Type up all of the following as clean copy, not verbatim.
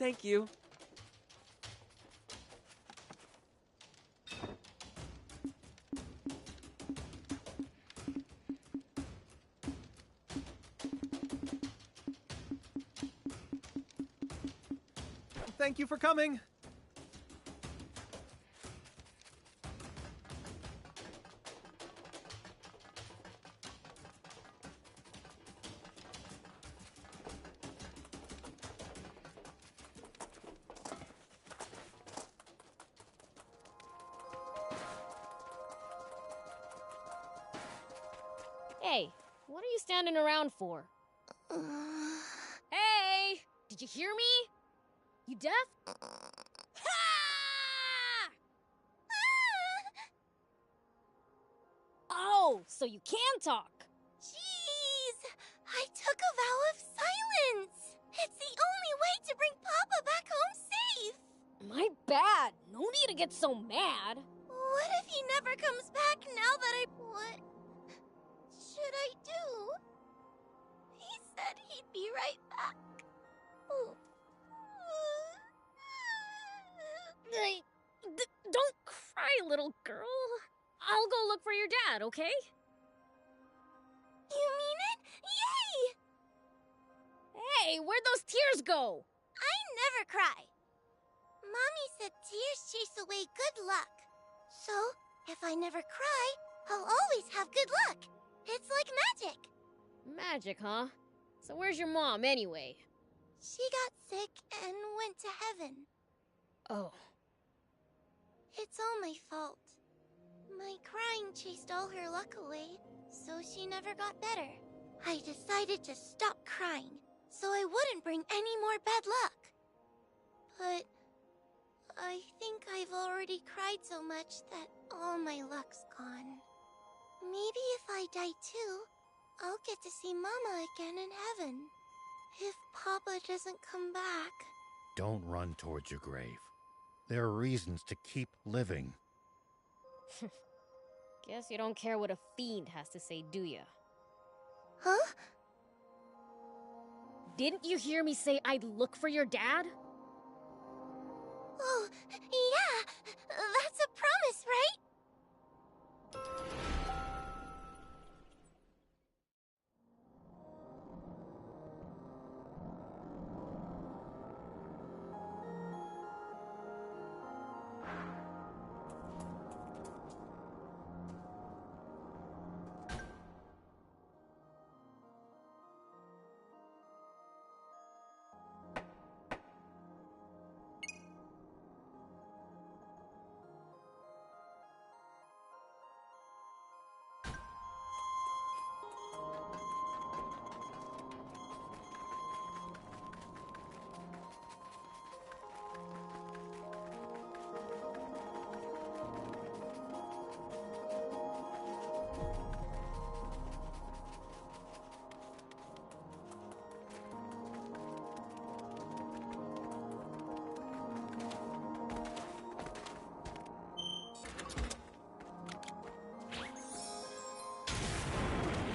Thank you. Thank you for coming. Hey, what are you standing around for? Hey! Did you hear me? You deaf? Oh, so you can talk. Jeez! I took a vow of silence! It's the only way to bring Papa back home safe! My bad. No need to get so mad. What if he never comes back now that I... What should I do? He said he'd be right back. Oh. Don't cry, little girl. I'll go look for your dad, okay? You mean it? Yay! Hey, where'd those tears go? I never cry. Mommy said tears chase away good luck. So, if I never cry, I'll always have good luck. It's like magic. Magic, huh? So where's your mom, anyway? She got sick and went to heaven. Oh. It's all my fault. My crying chased all her luck away, so she never got better. I decided to stop crying, so I wouldn't bring any more bad luck. But I think I've already cried so much that all my luck's gone. Maybe if I die too, I'll get to see Mama again in heaven. If Papa doesn't come back. Don't run towards your grave. There are reasons to keep living. Guess you don't care what a fiend has to say, do ya? Huh? Didn't you hear me say I'd look for your dad? Oh, yeah! That's a promise, right?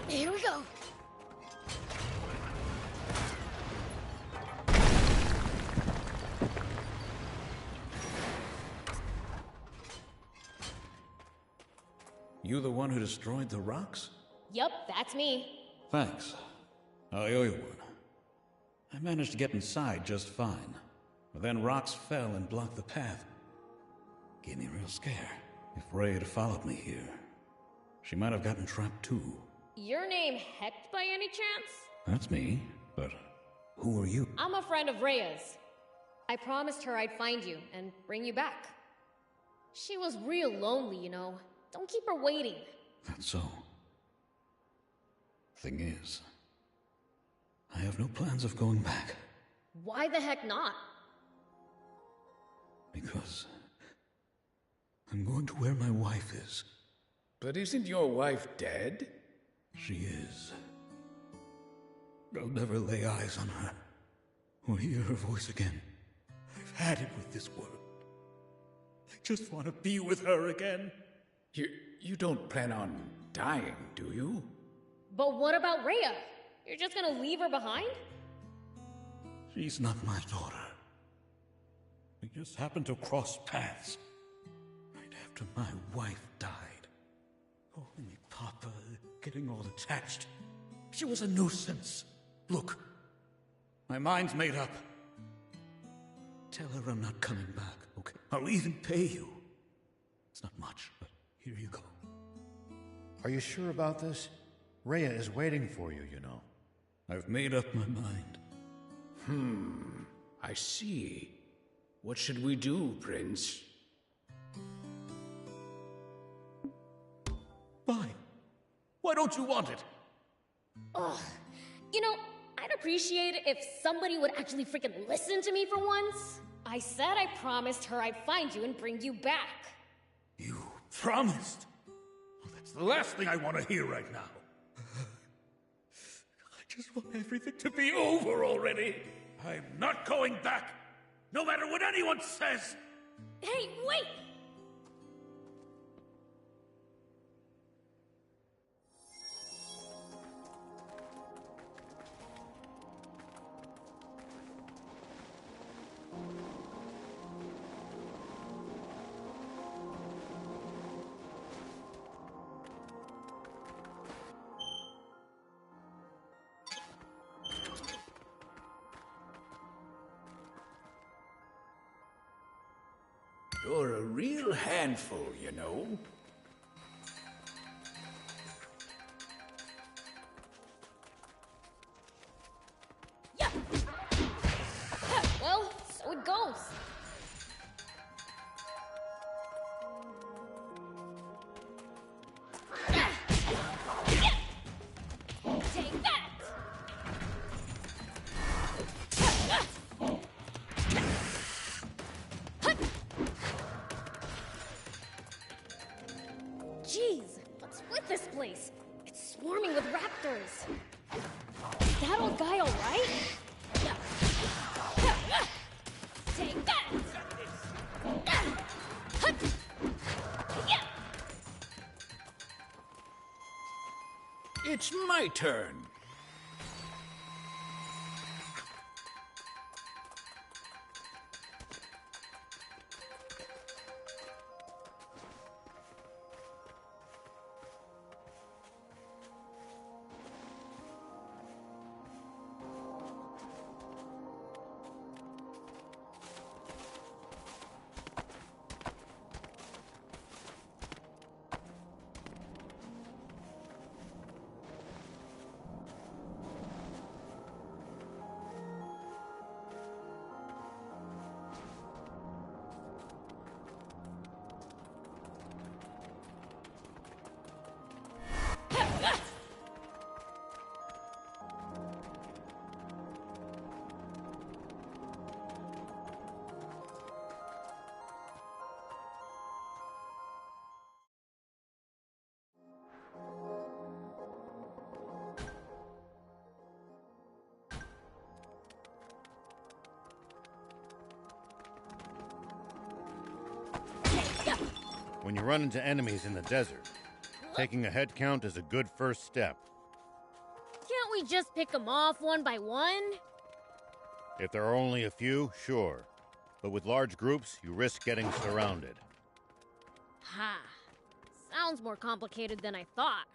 Here we go. You the one who destroyed the rocks? Yup, that's me. Thanks. I owe you one. I managed to get inside just fine, but then rocks fell and blocked the path. Gave me a real scare. If Ray had followed me here, she might have gotten trapped too. Your name Hecht by any chance? That's me, but who are you? I'm a friend of Rhea's. I promised her I'd find you and bring you back. She was real lonely, you know. Don't keep her waiting. That's so. Thing is, I have no plans of going back. Why the heck not? Because I'm going to where my wife is. But isn't your wife dead? She is. I'll never lay eyes on her or hear her voice again. I've had it with this world. I just want to be with her again. You don't plan on dying, do you? But what about Rhea? You're just gonna leave her behind? She's not my daughter. We just happened to cross paths. Right after my wife died. Calling me Papa, getting all attached. She was a nuisance. Look, my mind's made up. Tell her I'm not coming back, okay? I'll even pay you. It's not much, but here you go. Are you sure about this? Rhea is waiting for you, you know. I've made up my mind. I see. What should we do, Prince? Fine. Why don't you want it? Ugh. You know, I'd appreciate it if somebody would actually freaking listen to me for once. I said I promised her I'd find you and bring you back. You promised? Well, that's the last thing I want to hear right now. I just want everything to be over already. I'm not going back, no matter what anyone says. Hey, wait! You're a real handful, you know. Yeah! Well, so it goes. Take that! Jeez, what's with this place? It's swarming with raptors. Is that old guy alright? Take that! It's my turn. When you run into enemies in the desert, taking a head count is a good first step. Can't we just pick them off one by one? If there are only a few, sure. But with large groups, you risk getting surrounded. Ha. Sounds more complicated than I thought.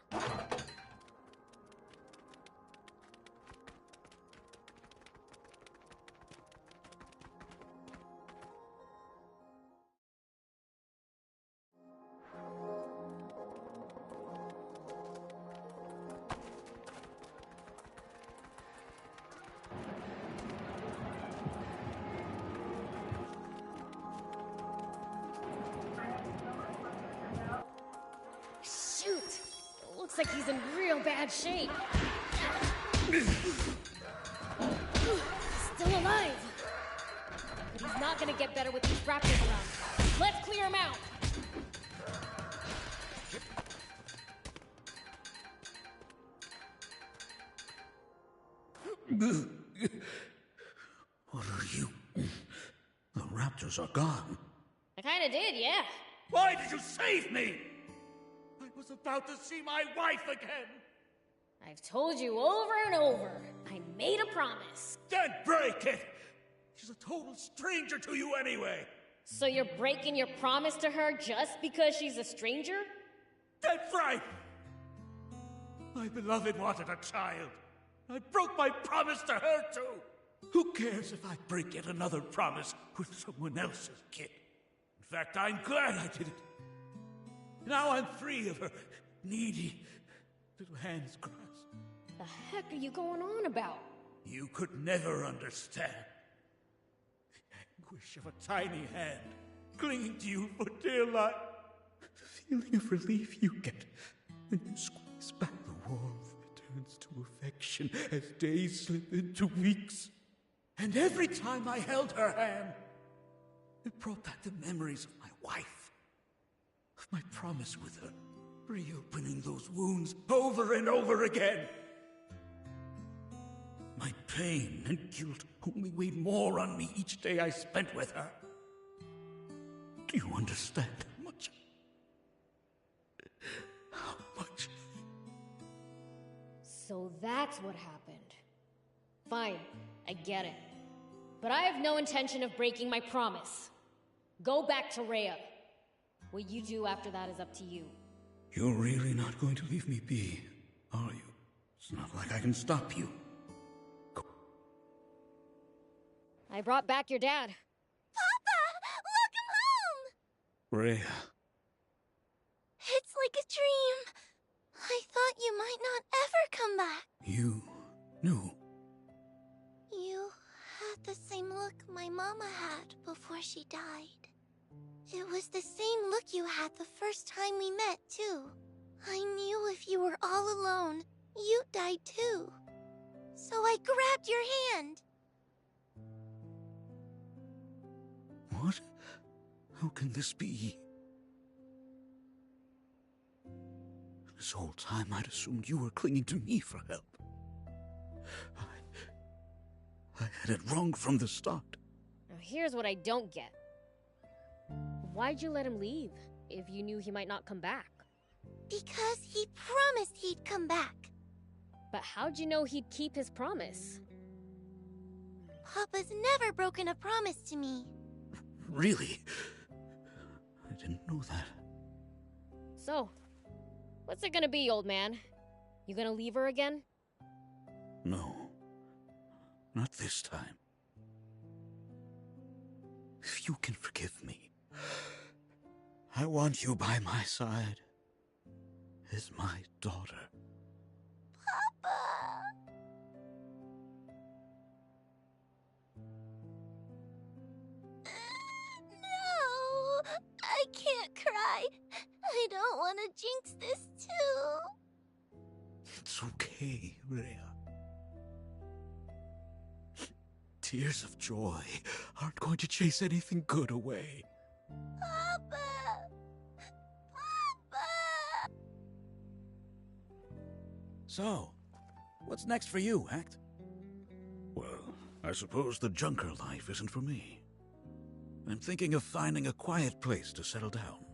Shoot! Looks like he's in real bad shape. Still alive! But he's not gonna get better with these raptors around. Let's clear him out! What are you? The raptors are gone. I kinda did, yeah. Why did you save me? I was about to see my wife again. I've told you over and over. I made a promise. Then break it. She's a total stranger to you anyway. So you're breaking your promise to her just because she's a stranger? That's right! My beloved wanted a child. I broke my promise to her, too. Who cares if I break yet another promise with someone else's kid? In fact, I'm glad I did it. Now I'm free of her needy little hands grasp. The heck are you going on about? You could never understand. The anguish of a tiny hand clinging to you for dear life. The feeling of relief you get when you squeeze back the warmth that turns to affection as days slip into weeks. And every time I held her hand, it brought back the memories of my wife, of my promise with her, reopening those wounds over and over again. My pain and guilt only weighed more on me each day I spent with her. Do you understand how much? How much? So that's what happened. Fine, I get it. But I have no intention of breaking my promise. Go back to Rhea. What you do after that is up to you. You're really not going to leave me be, are you? It's not like I can stop you. Go. I brought back your dad. Papa! Welcome home! Rhea. It's like a dream. I thought you might not ever come back. You knew. You had the same look my mama had before she died. It was the same look you had the first time we met, too. I knew if you were all alone, you'd die too. So I grabbed your hand. What? How can this be? This whole time I'd assumed you were clinging to me for help. I had it wrong from the start. Now here's what I don't get. Why'd you let him leave if you knew he might not come back? Because he promised he'd come back. But how'd you know he'd keep his promise? Papa's never broken a promise to me. Really? I didn't know that. So, what's it gonna be, old man? You gonna leave her again? No. Not this time. If you can forgive me, I want you by my side as my daughter. Papa! No! I can't cry. I don't want to jinx this too. It's okay, Rhea. Tears of joy aren't going to chase anything good away. Papa! Papa! So, what's next for you, Act? Well, I suppose the junker life isn't for me. I'm thinking of finding a quiet place to settle down.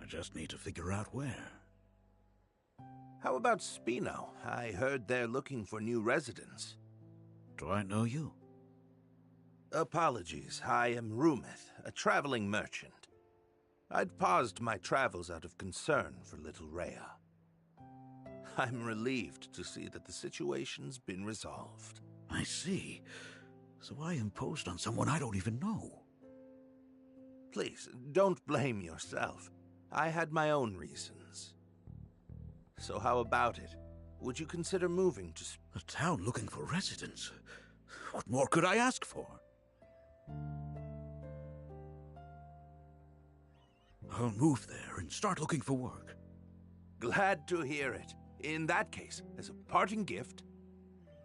I just need to figure out where. How about Spino? I heard they're looking for new residents. Do I know you? Apologies, I am Rumith, a traveling merchant. I'd paused my travels out of concern for little Rhea. I'm relieved to see that the situation's been resolved. I see. So I imposed on someone I don't even know. Please, don't blame yourself. I had my own reasons. So how about it? Would you consider moving to A town looking for residents? What more could I ask for? I'll move there and start looking for work. Glad to hear it. In that case, as a parting gift,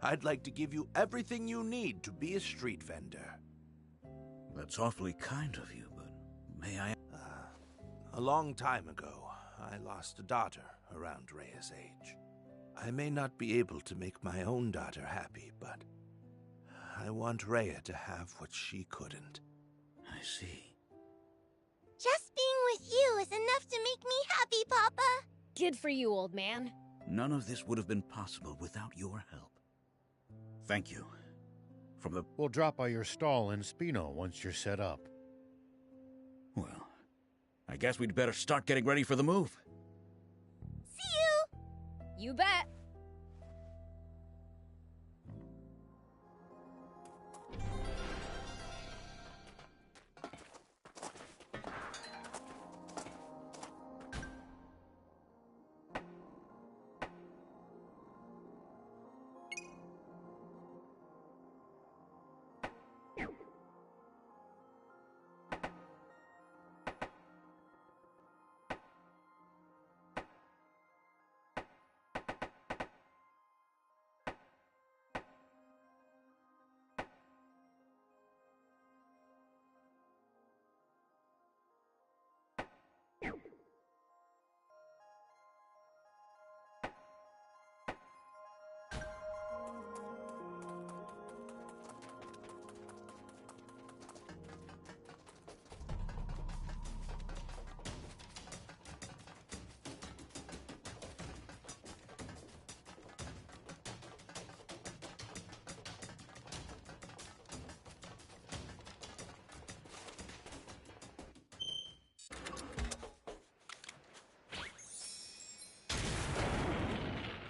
I'd like to give you everything you need to be a street vendor. That's awfully kind of you, but may I... A long time ago, I lost a daughter around Rhea's age. I may not be able to make my own daughter happy, but I want Rhea to have what she couldn't. I see. Just being with you is enough to make me happy, Papa. Good for you, old man. None of this would have been possible without your help. Thank you. From the... We'll drop by your stall in Spino once you're set up. Well, I guess we'd better start getting ready for the move. See you! You bet.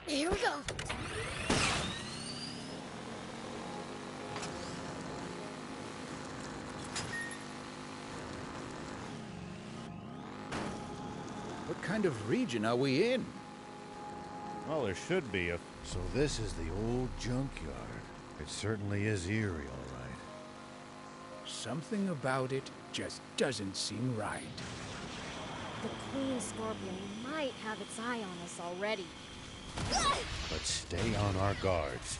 Here we go. What kind of region are we in? Well, there should be a... So this is the old junkyard. It certainly is eerie, all right. Something about it just doesn't seem right. The Queen Scorpion might have its eye on us already. Let's stay on our guards.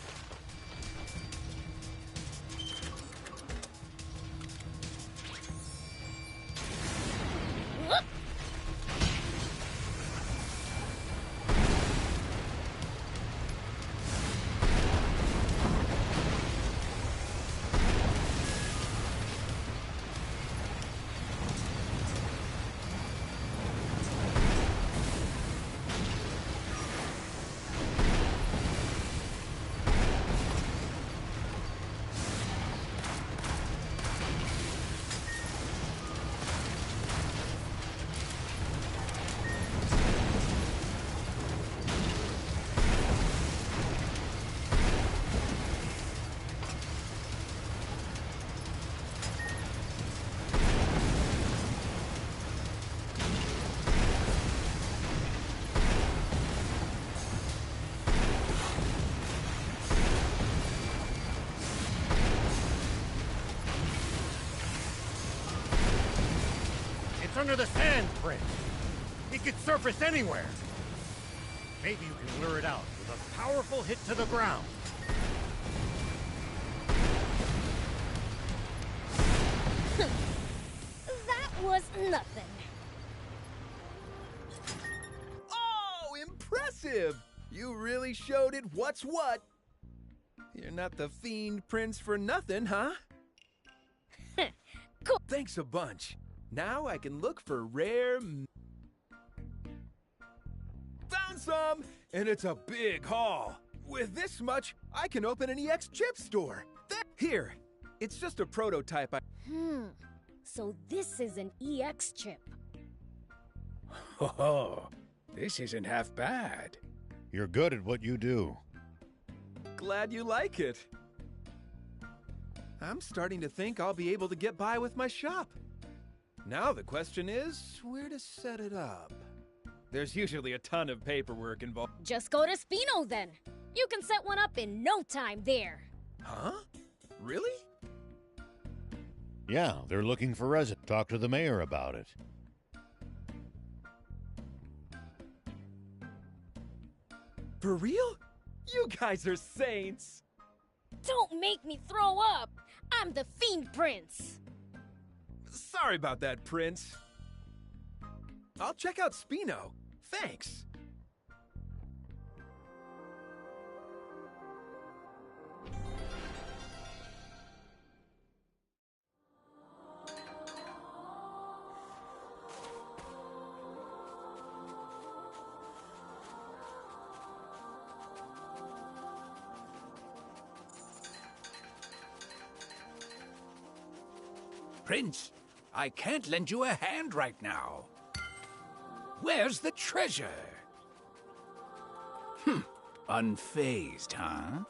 It's under the sand, Prince. It could surface anywhere. Maybe you can lure it out with a powerful hit to the ground. That was nothing. Oh, impressive! You really showed it what's what. You're not the fiend prince for nothing, huh? Cool. Thanks a bunch. Now I can look for rare... Found some! And it's a big haul. With this much, I can open an EX chip store. Here, it's just a prototype. So this is an EX chip. Oh, this isn't half bad. You're good at what you do. Glad you like it. I'm starting to think I'll be able to get by with my shop. Now the question is, where to set it up? There's usually a ton of paperwork involved. Just go to Spino then. You can set one up in no time there. Huh? Really? Yeah, they're looking for residents. Talk to the mayor about it. For real? You guys are saints! Don't make me throw up! I'm the Fiend Prince! Sorry about that, Prince. I'll check out Spino. Thanks. Prince, I can't lend you a hand right now. Where's the treasure? Unfazed, huh?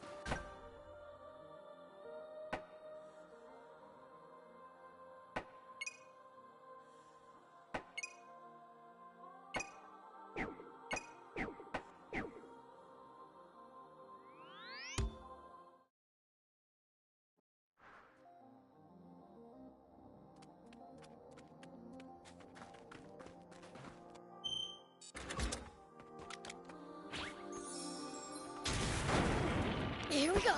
Here we go.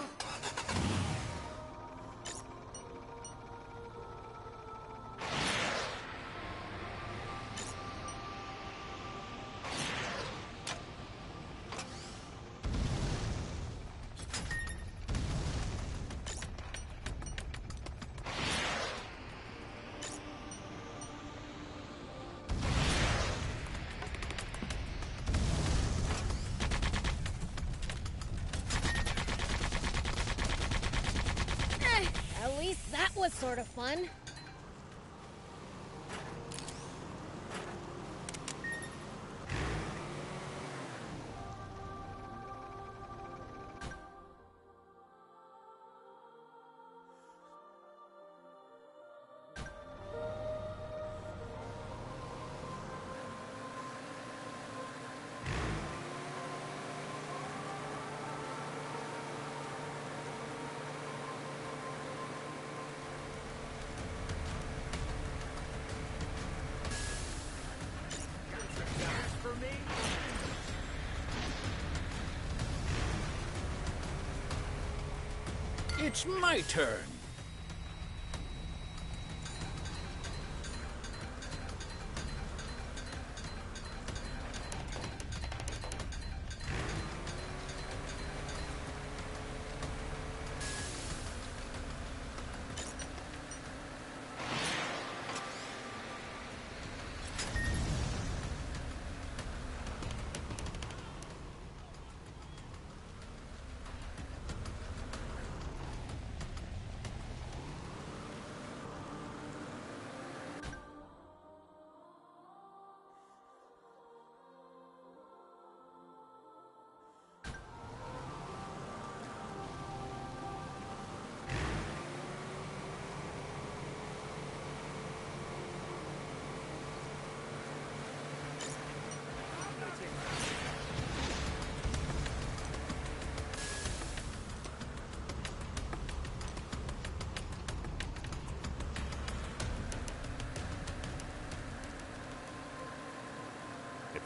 At least that was sort of fun. It's my turn.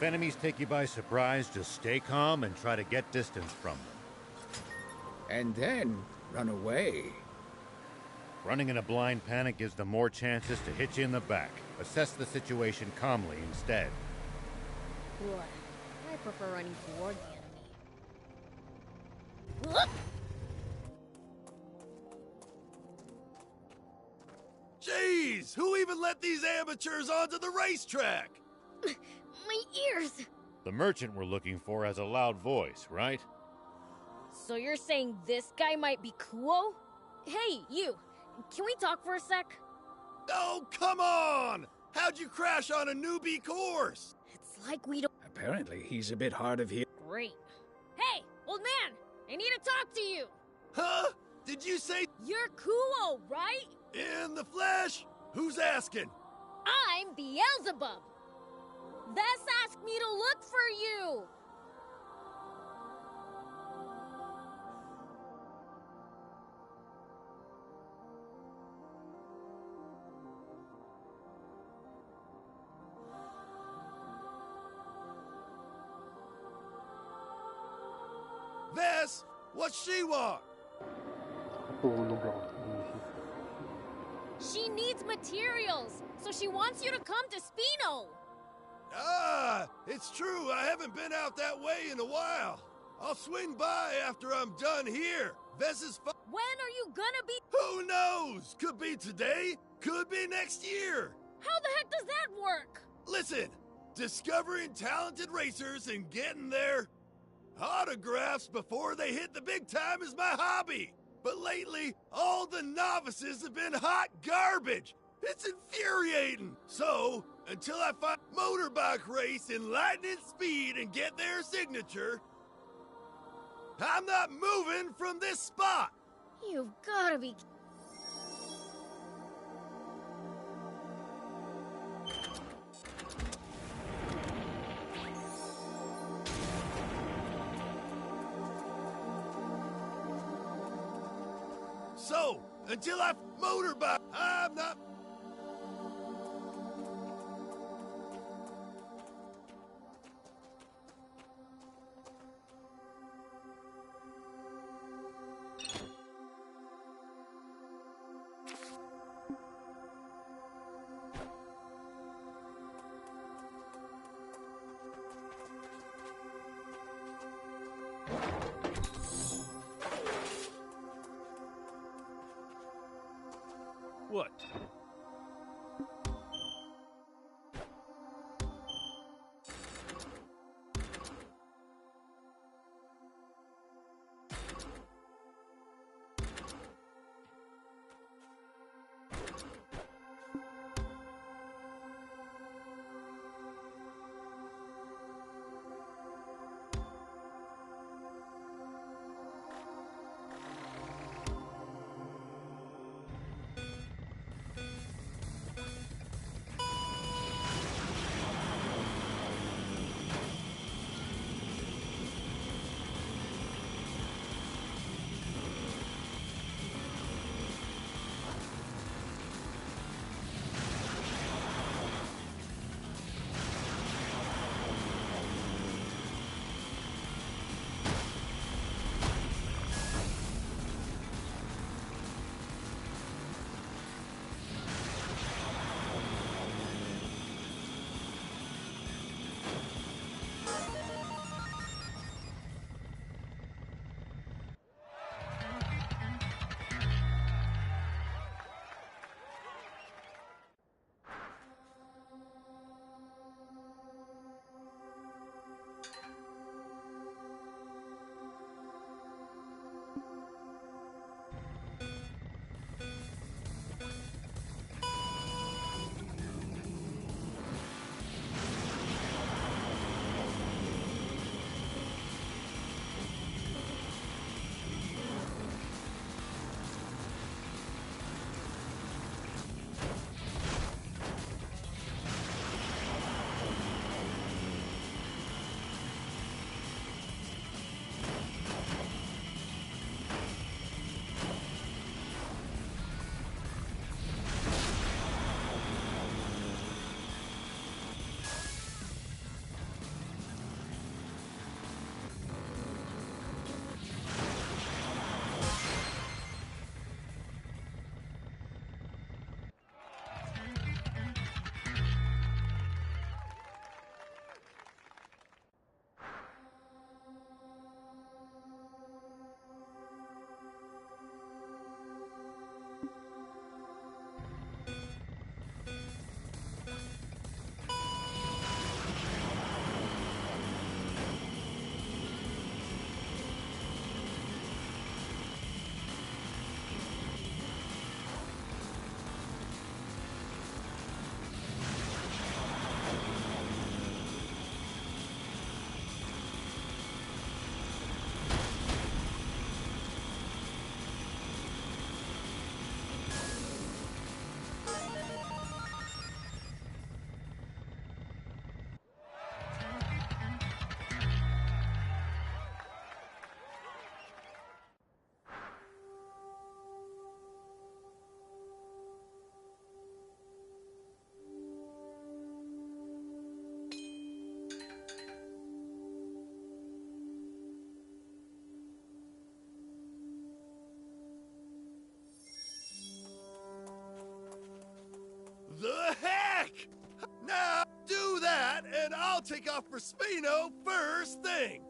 If enemies take you by surprise, just stay calm and try to get distance from them. And then run away. Running in a blind panic gives them more chances to hit you in the back. Assess the situation calmly instead. Boy, I prefer running toward the enemy. Jeez, who even let these amateurs onto the racetrack? My ears! The merchant we're looking for has a loud voice, right? So you're saying this guy might be Kuo? Hey, you! Can we talk for a sec? Oh, come on! How'd you crash on a newbie course? It's like we don't... Apparently, he's a bit hard of hearing. Great. Hey, old man! I need to talk to you! Huh? Did you say You're Kuo, right? in the flesh? Who's asking? I'm Beelzebub! Vess asked me to look for you! Vess, what's she want? She needs materials, so she wants you to come to Spino! Ah, it's true. I haven't been out that way in a while. I'll swing by after I'm done here. Vess is When are you gonna be... Who knows? Could be today, could be next year. How the heck does that work? Listen, discovering talented racers and getting their autographs before they hit the big time is my hobby. But lately, all the novices have been hot garbage. It's infuriating! So, until I find a motorbike race in lightning speed and get their signature, I'm not moving from this spot! You've gotta be... So, until I motorbike, I'm not... What? The heck! Now, do that, and I'll take off for Spino first thing!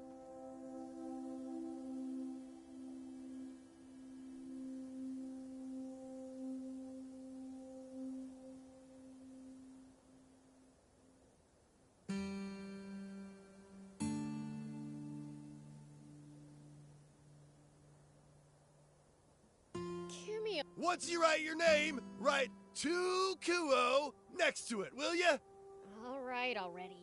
Give me a... Once you write your name, write 2 kuo next to it, will ya? All right already.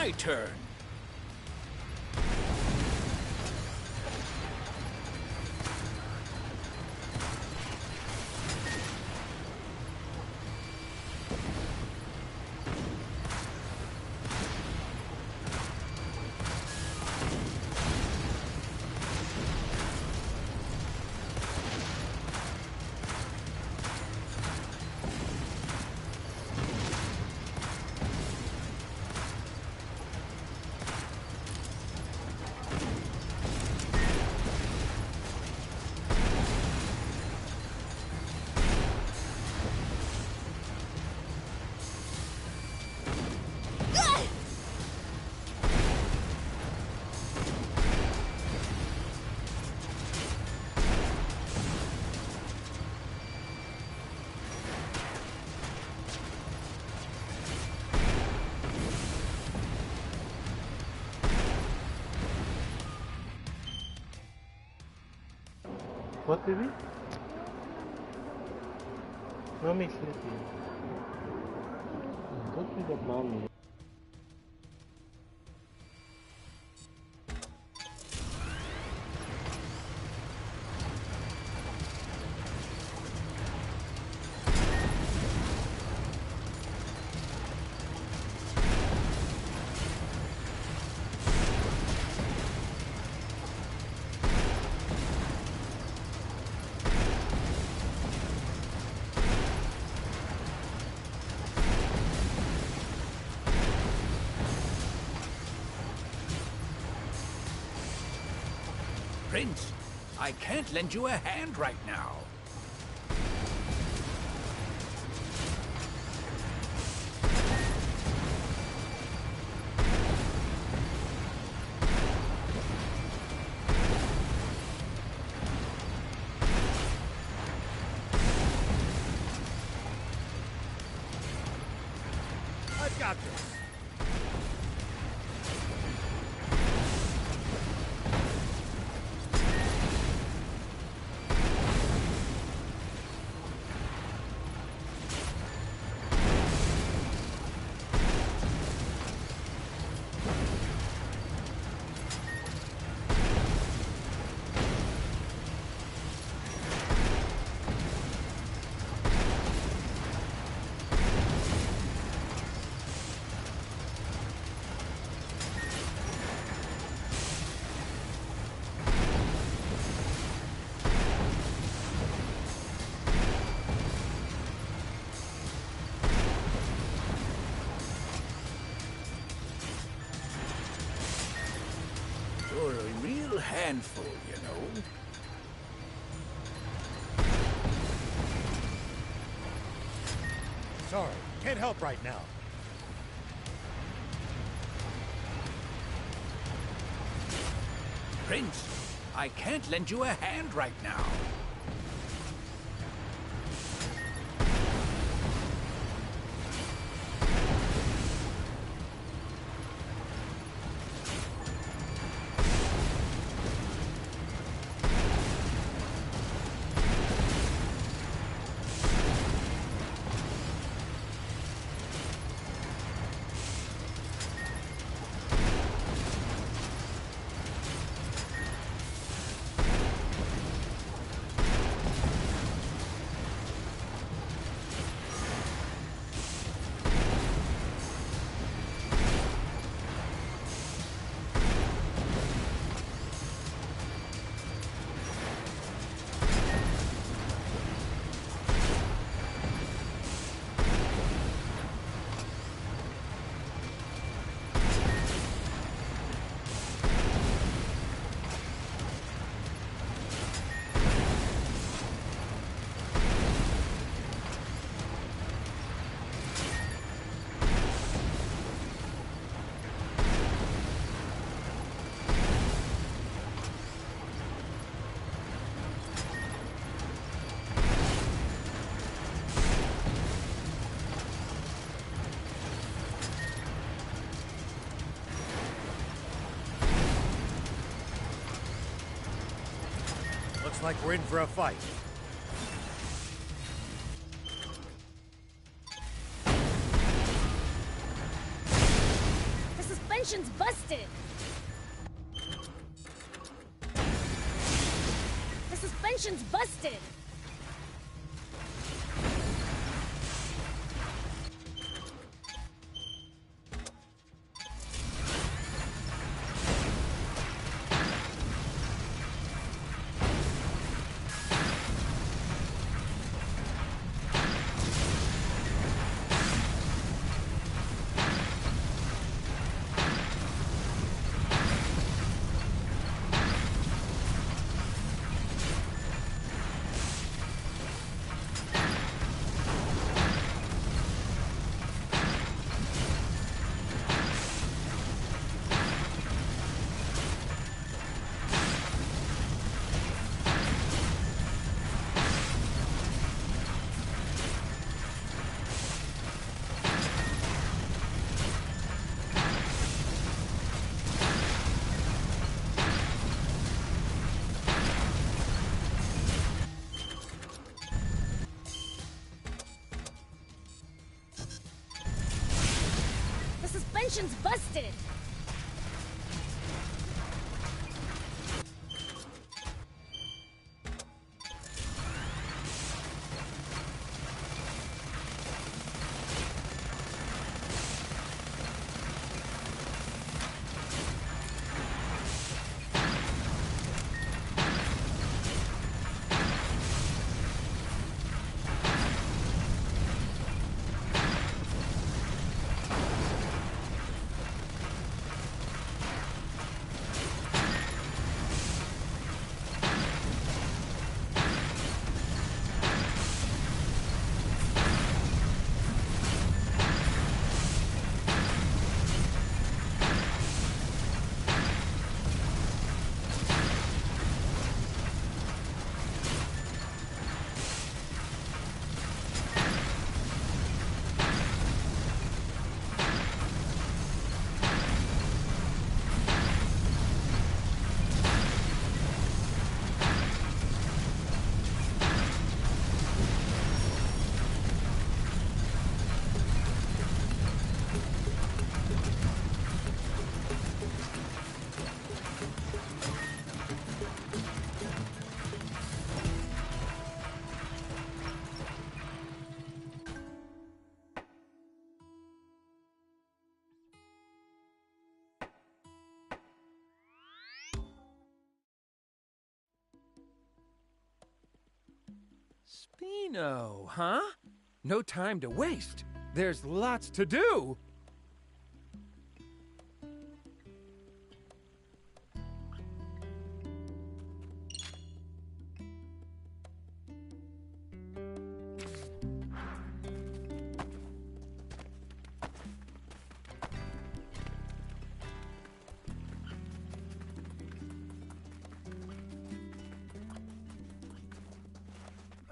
my turn. What, baby? Mommy's sleeping. Don't think of mommy. Prince, I can't lend you a hand right now. I've got this. You're a real handful, you know. Sorry, can't help right now. Prince, I can't lend you a hand right now. Looks like we're in for a fight. The suspension's busted! The suspension's busted! The suspension's busted! Spino, huh? No time to waste. There's lots to do.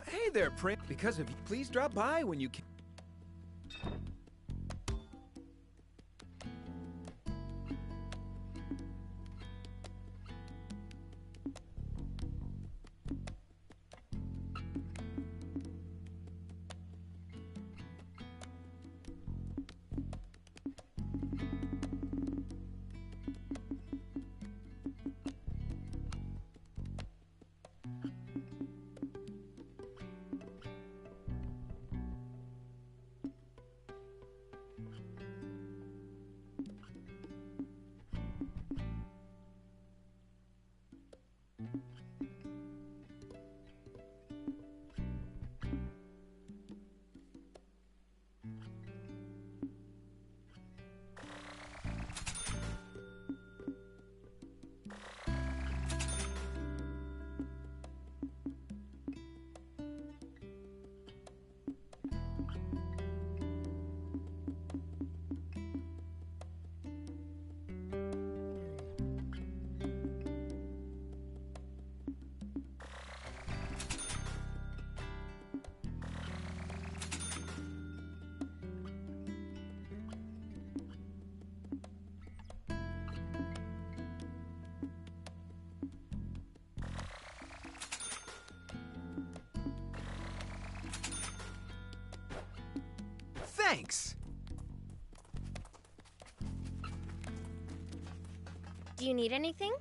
Hey there, Prince. Because of you, please drop by when you can. Thanks! Do you need anything?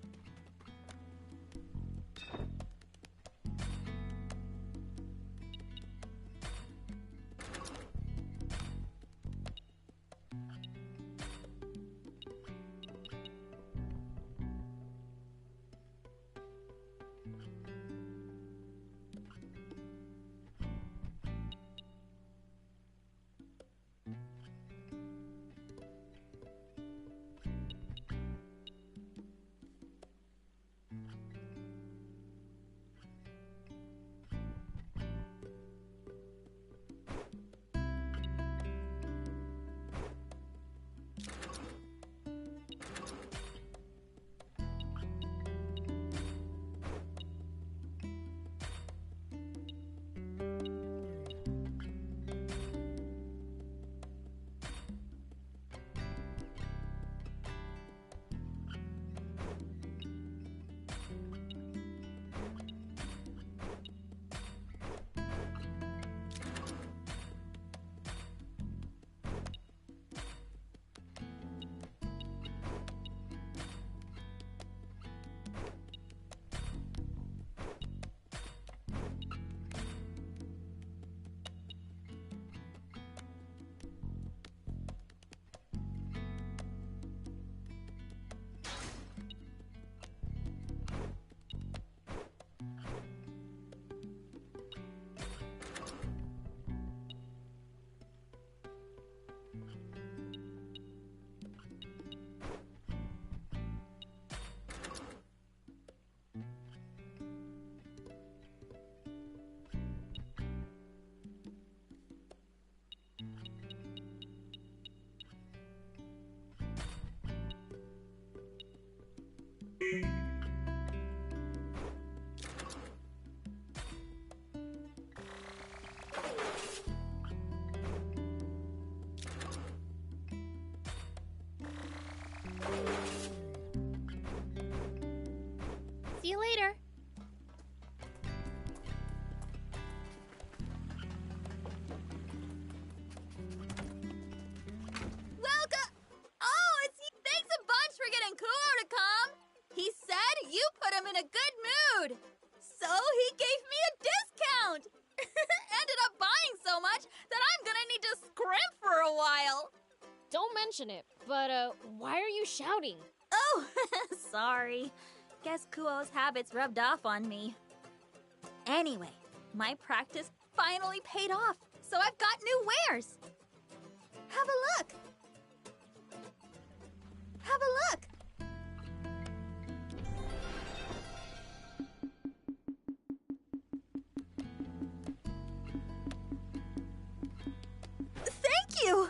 See you later. Welcome! Oh, it's you! Thanks a bunch for getting Kuo to come! He said you put him in a good mood! So he gave me a discount! Ended up buying so much that I'm gonna need to scrimp for a while! Don't mention it, but why are you shouting? Oh, sorry. Guess Kuo's habits rubbed off on me. Anyway, my practice finally paid off, so I've got new wares. Have a look. Have a look. Thank you.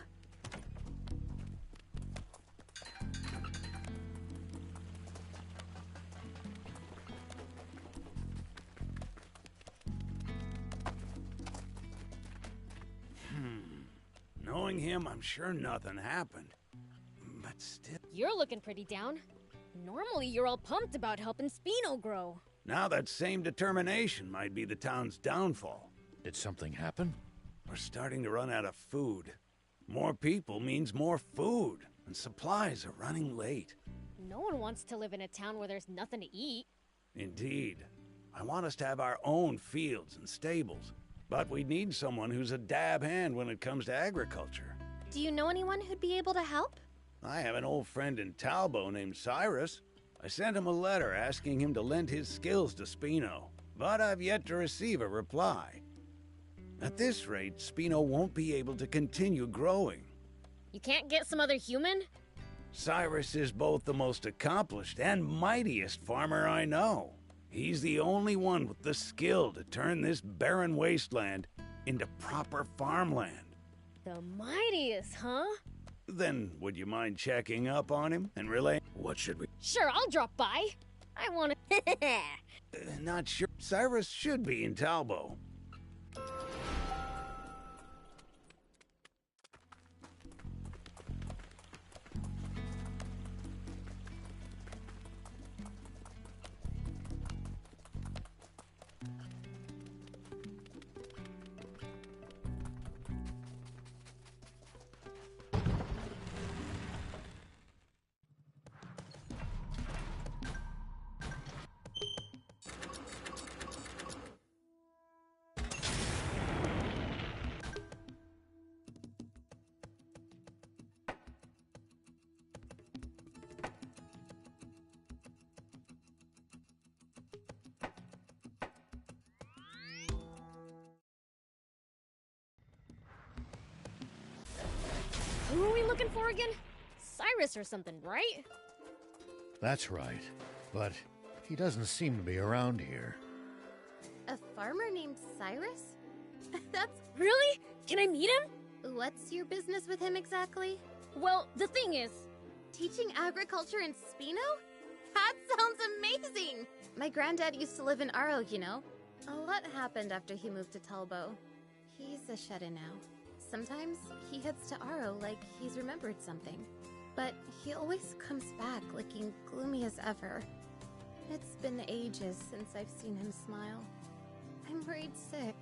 Knowing him, I'm sure nothing happened. But still... You're looking pretty down. Normally you're all pumped about helping Spino grow. Now that same determination might be the town's downfall. Did something happen? We're starting to run out of food. More people means more food, and supplies are running late. No one wants to live in a town where there's nothing to eat. Indeed. I want us to have our own fields and stables. But we need someone who's a dab hand when it comes to agriculture. Do you know anyone who'd be able to help? I have an old friend in Talbot named Cyrus. I sent him a letter asking him to lend his skills to Spino, but I've yet to receive a reply. At this rate, Spino won't be able to continue growing. You can't get some other human? Cyrus is both the most accomplished and mightiest farmer I know. He's the only one with the skill to turn this barren wasteland into proper farmland. The mightiest, huh? Then, would you mind checking up on him and relay? What should we? Sure, I'll drop by. I want to... Not sure. Cyrus should be in Talbot. looking for again? Cyrus or something, right? That's right. But he doesn't seem to be around here. A farmer named Cyrus? That's... Really? Can I meet him? What's your business with him exactly? Well, the thing is... Teaching agriculture in Spino? That sounds amazing! My granddad used to live in Aro, you know. A lot happened after he moved to Talbo. He's a shut-in now. Sometimes he heads to Aro like he's remembered something. But he always comes back looking gloomy as ever. It's been ages since I've seen him smile. I'm worried sick.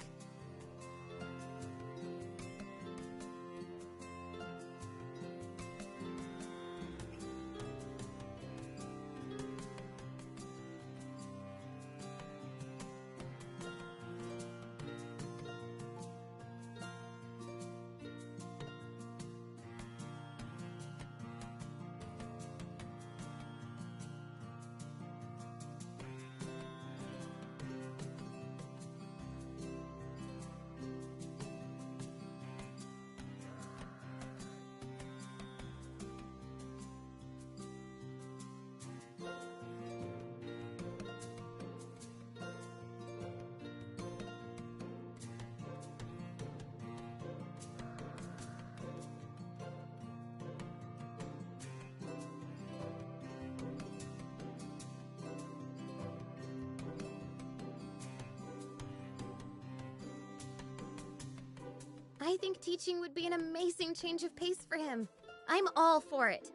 I think teaching would be an amazing change of pace for him. I'm all for it.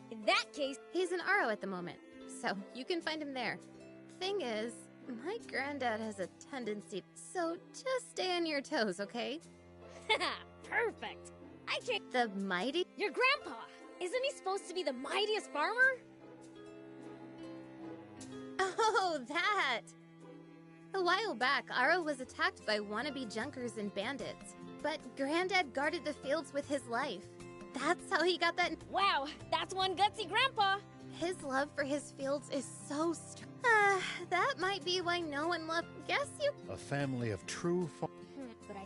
In that case... He's in Aro at the moment, so you can find him there. Thing is, my granddad has a tendency, so just stay on your toes, okay? Haha, perfect. I can't... The mighty... Your grandpa! Isn't he supposed to be the mightiest farmer? Oh, that! A while back, Aro was attacked by wannabe junkers and bandits, but Granddad guarded the fields with his life. That's how he got that... Wow, that's one gutsy grandpa! His love for his fields is so strong. That might be why no one loved... Guess you... A family of true But I...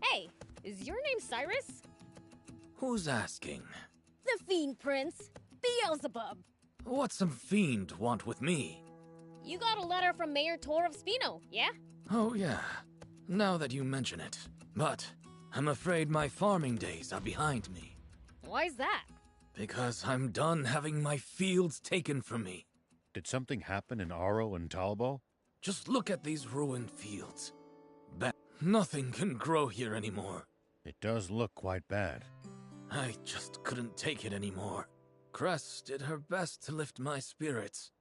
Hey, is your name Cyrus? Who's asking? The Fiend Prince, Beelzebub. What's some fiend want with me? You got a letter from Mayor Tor of Spino, yeah? Oh yeah, now that you mention it. But I'm afraid my farming days are behind me. Why's that? Because I'm done having my fields taken from me. Did something happen in Aro and Talbo? Just look at these ruined fields. Nothing can grow here anymore. It does look quite bad. I just couldn't take it anymore. Cress did her best to lift my spirits.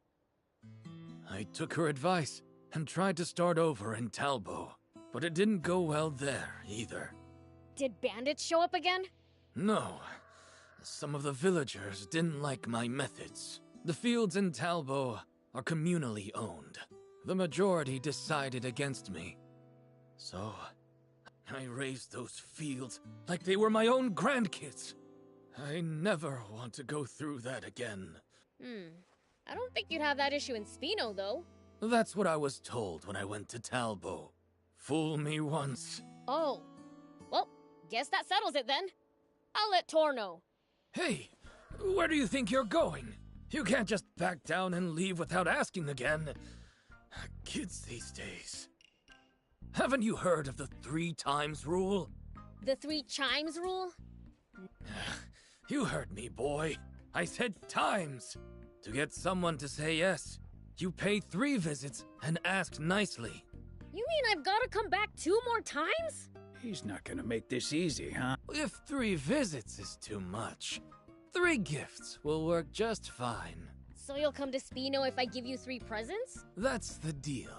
I took her advice and tried to start over in Talbo, but it didn't go well there either. Did bandits show up again? No. Some of the villagers didn't like my methods. The fields in Talbo are communally owned. The majority decided against me. So, I raised those fields like they were my own grandkids. I never want to go through that again. I don't think you'd have that issue in Spino, though. That's what I was told when I went to Talbo. Fool me once. Oh. Well, guess that settles it then. I'll let Tor know. Hey, where do you think you're going? You can't just back down and leave without asking again. Kids these days. Haven't you heard of the 3 times rule? The 3 chimes rule? You heard me, boy. I said times. To get someone to say yes, you pay 3 visits and ask nicely. You mean I've gotta come back 2 more times? He's not gonna make this easy, huh? If 3 visits is too much, 3 gifts will work just fine. So you'll come to Spino if I give you 3 presents? That's the deal.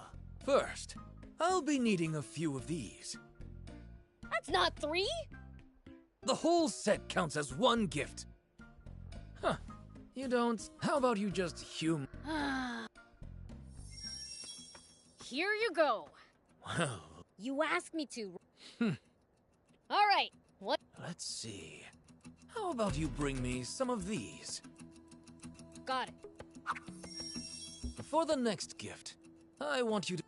First, I'll be needing a few of these. I Not 3? The whole set counts as one gift. Huh. You don't. How about you just Here you go. Well, You asked me to. Alright, what? let's see. How about you bring me some of these? Got it. For the next gift, I want you to...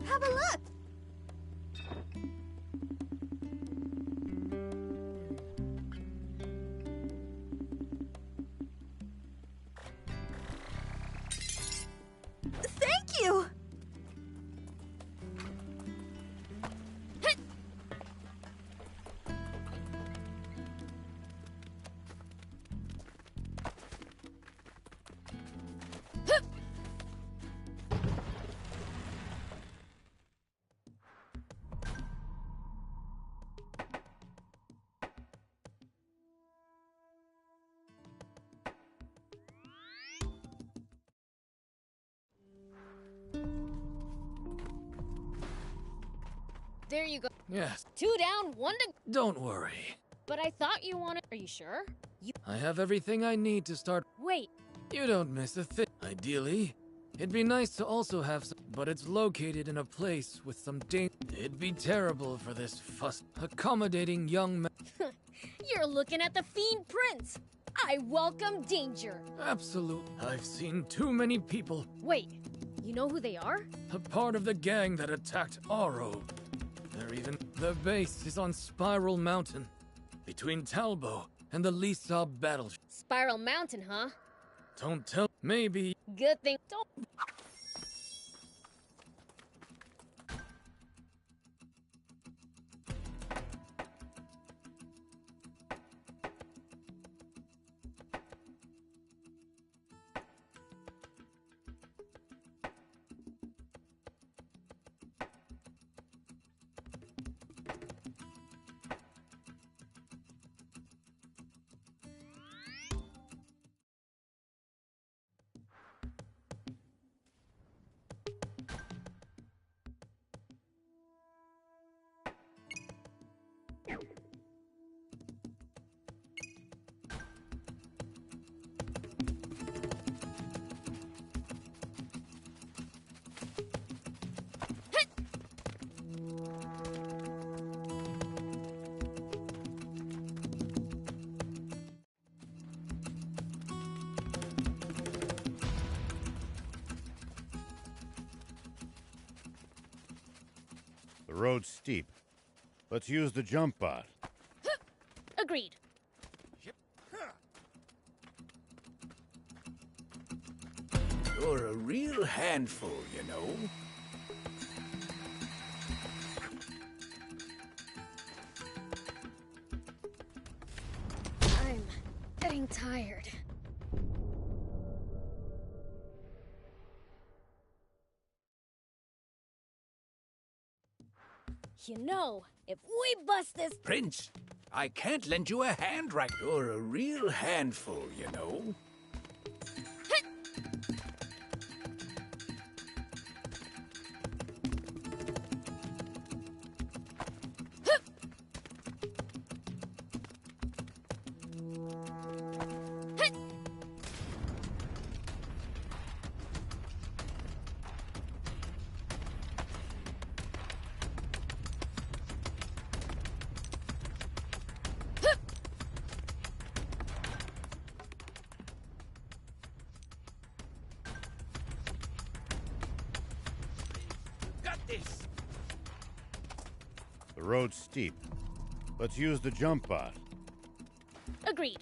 Have a look! Thank you! There you go. Yes, 2 down, 1 to... don't worry. But I thought you wanted... Are you sure? I have everything I need to start. Wait, You don't miss a thing. Ideally, it'd be nice to also have some, but it's located in a place with some It'd be terrible for this accommodating young man. you're looking at the Fiend Prince. I welcome danger. Absolute. I've seen too many people. Wait, you know who they are? A part of the gang that attacked Aro. The base is on Spiral Mountain, between Talbo and the Lisa battle. Spiral Mountain, huh? Don't tell. Maybe. Good thing. Don't... The road's steep. Let's use the jump bot. Agreed. You're a real handful, you know. I'm getting tired. You know, if we bust this... Prince, I can't lend you a hand right. You're a real handful, you know. this! The road's steep. Let's use the jump bot. Agreed.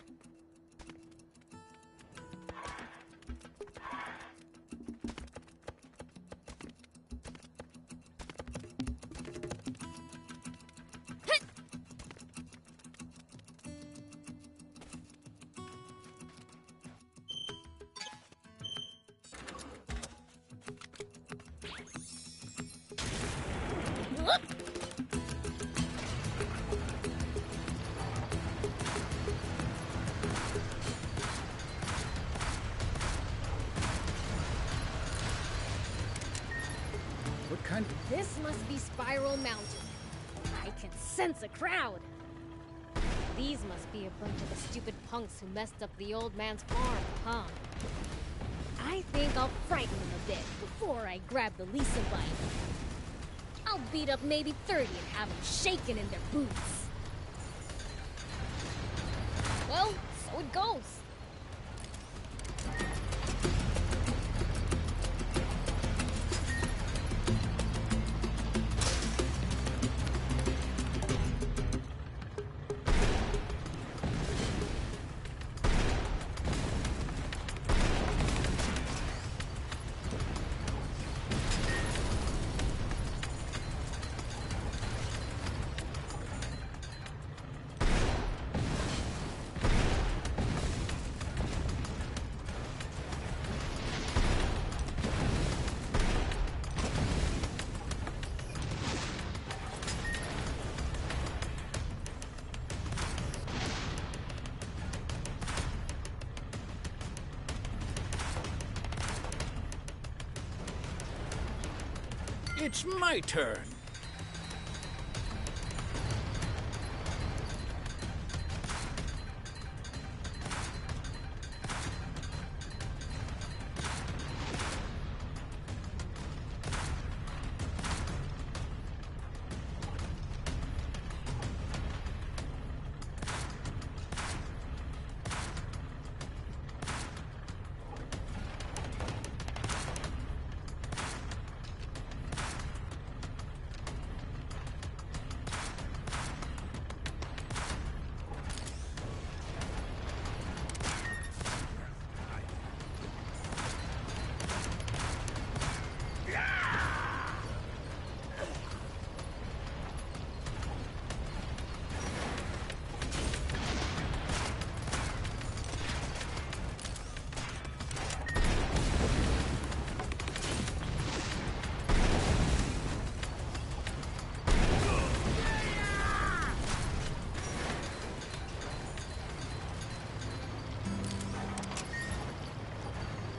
What kind of... This must be Spiral Mountain. I can sense a crowd. These must be a bunch of the stupid punks who messed up the old man's farm, huh? I think I'll frighten them a bit before I grab the Lisa bike. I'll beat up maybe 30 and have them shaking in their boots. Well, so it goes. It's my turn.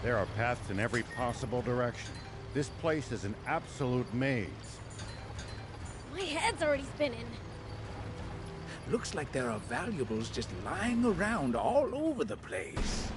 There are paths in every possible direction. This place is an absolute maze. My head's already spinning. Looks like there are valuables just lying around all over the place.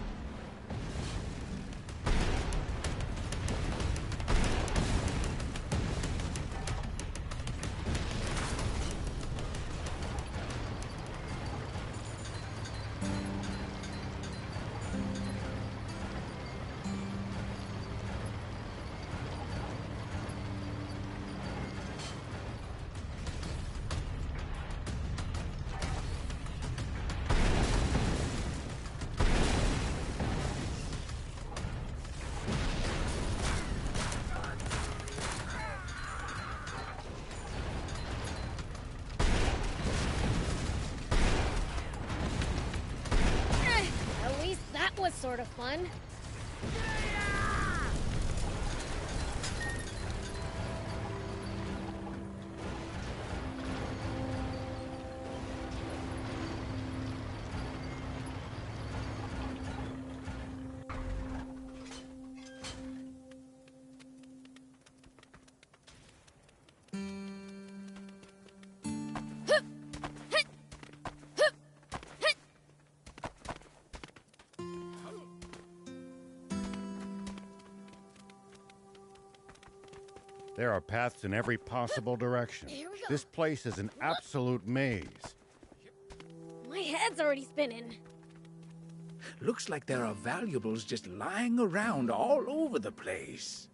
At least that was sort of fun. There are paths in every possible direction. Here we go. This place is an absolute maze. My head's already spinning. Looks like there are valuables just lying around all over the place.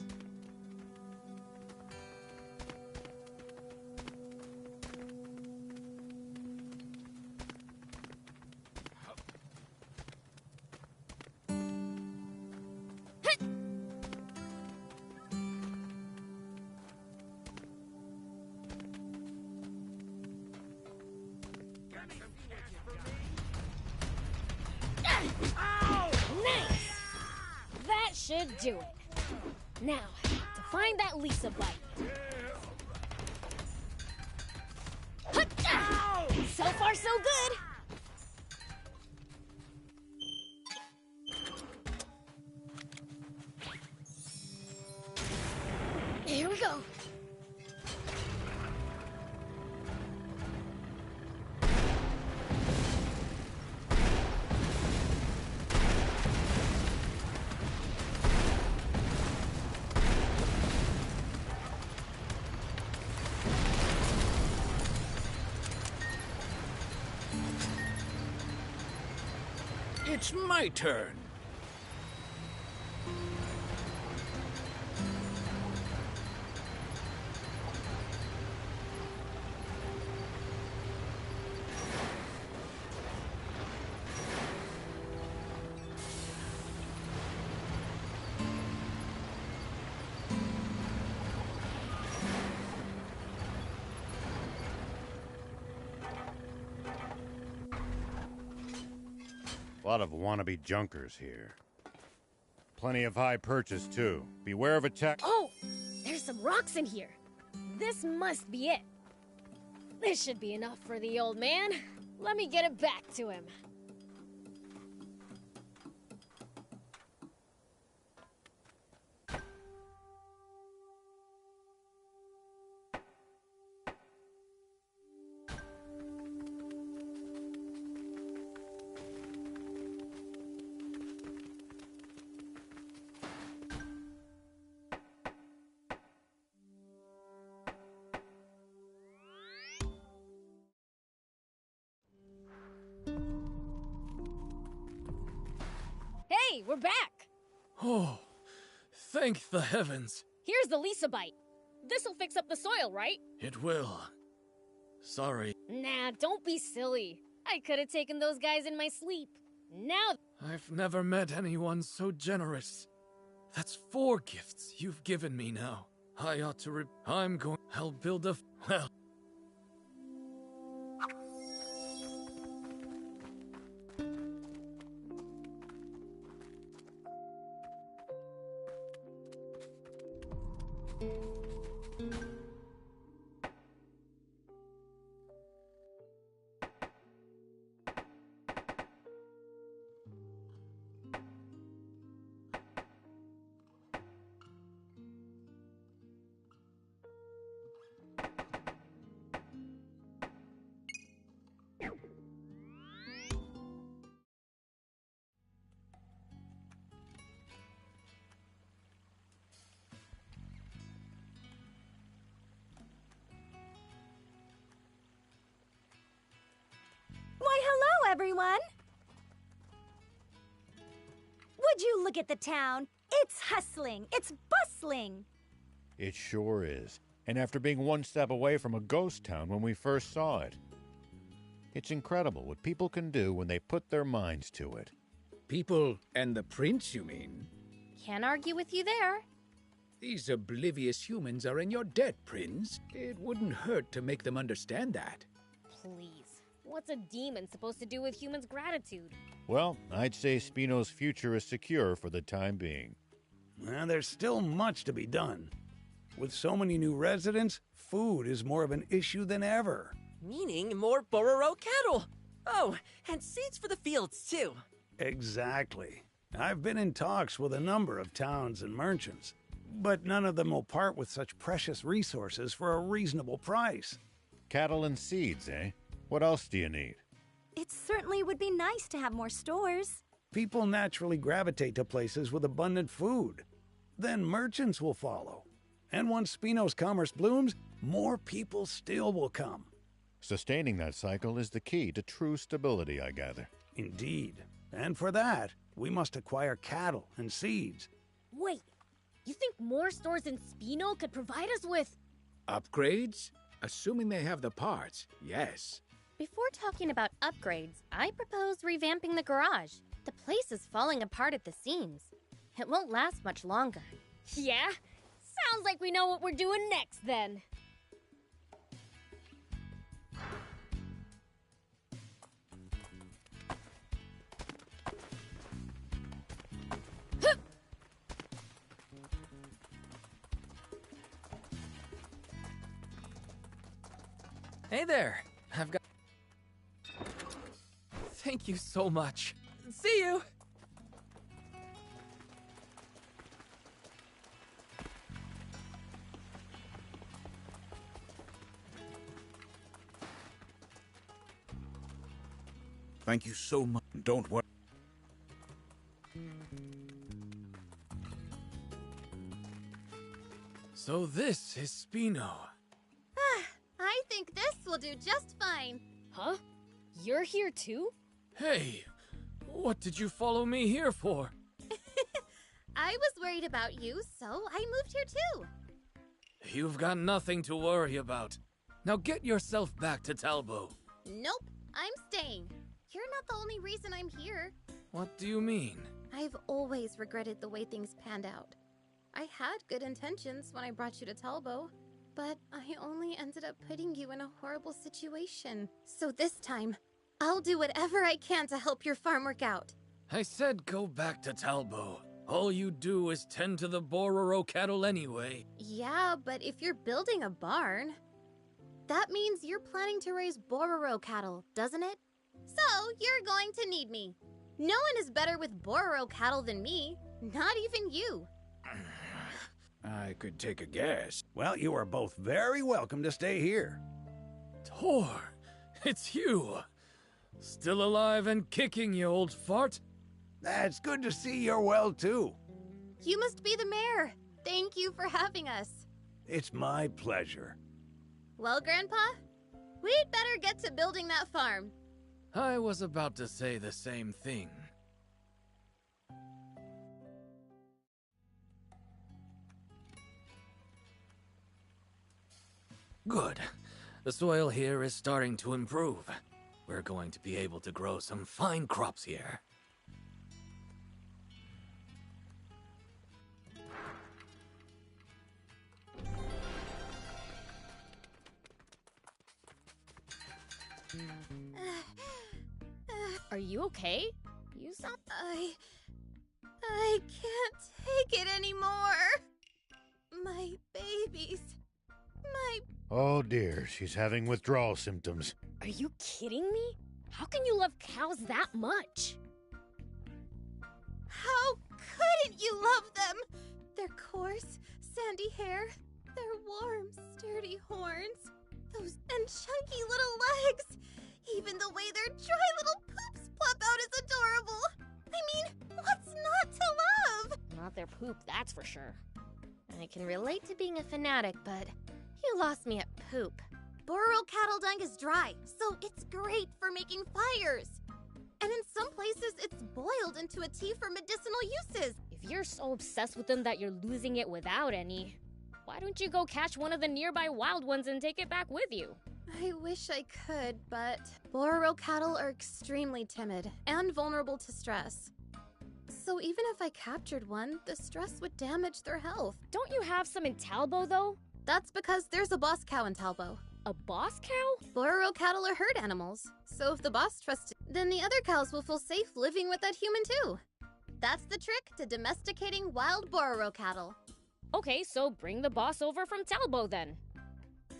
Nice! That should do it. Now, to find that Lisa bite. So far, so good. Here we go. It's my turn. A lot of wannabe junkers here. Plenty of high purchase, too. Beware of attack. Oh, there's some rocks in here. This must be it. This should be enough for the old man. Let me get it back to him. Hey, we're back! Oh, thank the heavens. Here's the Lisa bite. This'll fix up the soil, right? It will. Sorry. Nah, don't be silly. I could have taken those guys in my sleep. Now... I've never met anyone so generous. That's 4 gifts you've given me now. I ought to I'll build a... Well... Why, hello, everyone! Would you look at the town? It's hustling, it's bustling! It sure is. And after being one step away from a ghost town when we first saw it. It's incredible what people can do when they put their minds to it. People and the prince, you mean? Can't argue with you there. These oblivious humans are in your debt, Prince. It wouldn't hurt to make them understand that. Please. What's a demon supposed to do with humans' gratitude? Well, I'd say Spino's future is secure for the time being. Well, there's still much to be done. With so many new residents, food is more of an issue than ever. Meaning more Bororo cattle. Oh, and seeds for the fields, too. Exactly. I've been in talks with a number of towns and merchants, but none of them will part with such precious resources for a reasonable price. Cattle and seeds, eh? What else do you need? It certainly would be nice to have more stores. People naturally gravitate to places with abundant food. Then merchants will follow. And once Spino's commerce blooms, more people still will come. Sustaining that cycle is the key to true stability, I gather. Indeed. And for that, we must acquire cattle and seeds. Wait, you think more stores in Spino could provide us with... Upgrades? Assuming they have the parts, yes. Before talking about upgrades, I propose revamping the garage. The place is falling apart at the seams. It won't last much longer. Yeah? Sounds like we know what we're doing next, then. Hey there. I've got... Thank you so much. See you! Thank you so much. Don't worry. So this is Spino. I think this will do just fine. Huh? You're here too? Hey, what did you follow me here for? I was worried about you, so I moved here too. You've got nothing to worry about. Now get yourself back to Talbot. Nope, I'm staying. You're not the only reason I'm here. What do you mean? I've always regretted the way things panned out. I had good intentions when I brought you to Talbot, but I only ended up putting you in a horrible situation. So this time, I'll do whatever I can to help your farm work out. I said go back to Talbot. All you do is tend to the Bororo cattle anyway. Yeah, but if you're building a barn, that means you're planning to raise Bororo cattle, doesn't it? So, you're going to need me. No one is better with Bororo cattle than me, not even you. I could take a guess. Well, you are both very welcome to stay here. Tor, it's you. Still alive and kicking, you old fart. That's good to see you're well, too. You must be the mayor. Thank you for having us. It's my pleasure. Well, Grandpa, we'd better get to building that farm. I was about to say the same thing. Good. The soil here is starting to improve. We're going to be able to grow some fine crops here. Are you okay? You sound... I can't take it anymore. My babies. My... Oh dear, she's having withdrawal symptoms. Are you kidding me? How can you love cows that much? How couldn't you love them? Their coarse, sandy hair, their warm, sturdy horns, those and chunky little legs. Even the way their dry little poops plop out is adorable. I mean, what's not to love? Not their poop, that's for sure. I can relate to being a fanatic, but you lost me at poop. Bororo cattle dung is dry, so it's great for making fires. And in some places, it's boiled into a tea for medicinal uses. If you're so obsessed with them that you're losing it without any, why don't you go catch one of the nearby wild ones and take it back with you? I wish I could, but Bororo cattle are extremely timid and vulnerable to stress. So even if I captured one, the stress would damage their health. Don't you have some in Talbot, though? That's because there's a boss cow in Talbot. A boss cow? Bororo cattle are herd animals, so if the boss trusts it, then the other cows will feel safe living with that human too. That's the trick to domesticating wild Bororo cattle. Okay, so bring the boss over from Talbot then.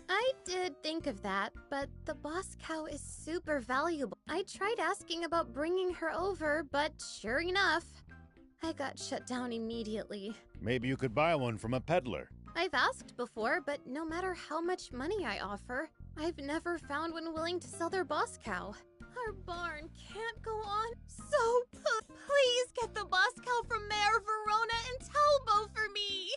I did think of that, but the boss cow is super valuable. I tried asking about bringing her over, but sure enough, I got shut down immediately. Maybe you could buy one from a peddler. I've asked before, but no matter how much money I offer, I've never found one willing to sell their boss cow. Our barn can't go on, so please get the boss cow from Mayor Verona and Talbot for me!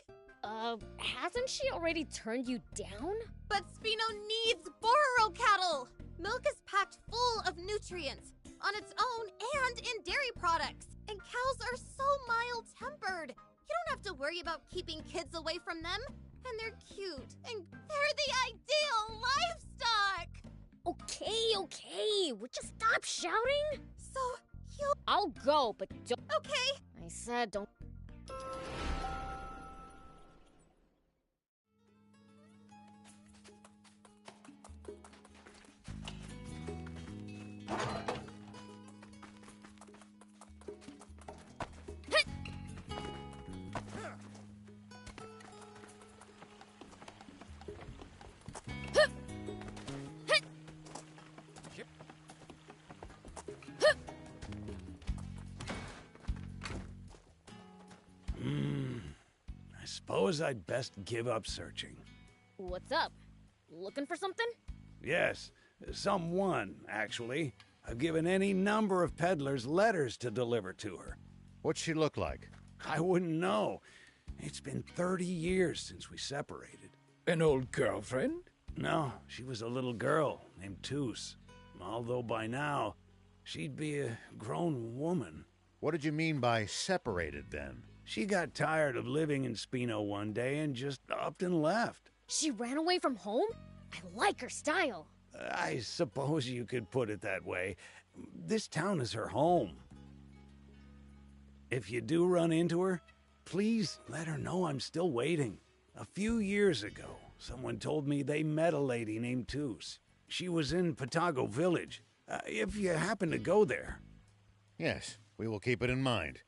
Hasn't she already turned you down? But Spino needs Bororo cattle! Milk is packed full of nutrients, on its own and in dairy products. And cows are so mild-tempered. You don't have to worry about keeping kids away from them. And they're cute, and they're the ideal livestock! Okay, would you stop shouting? So, you... I'll go, but don't... Okay! I said don't... suppose I'd best give up searching. What's up? Looking for something? Yes, someone, actually. I've given any number of peddlers letters to deliver to her. What's she look like? I wouldn't know. It's been 30 years since we separated. An old girlfriend? No, she was a little girl named Toos. Although by now, she'd be a grown woman. What did you mean by separated, then? She got tired of living in Spino one day and just upped and left. She ran away from home? I like her style. I suppose you could put it that way. This town is her home. If you do run into her, please let her know I'm still waiting. A few years ago, someone told me they met a lady named Toos. She was in Patago Village. If you happen to go there. Yes, we will keep it in mind.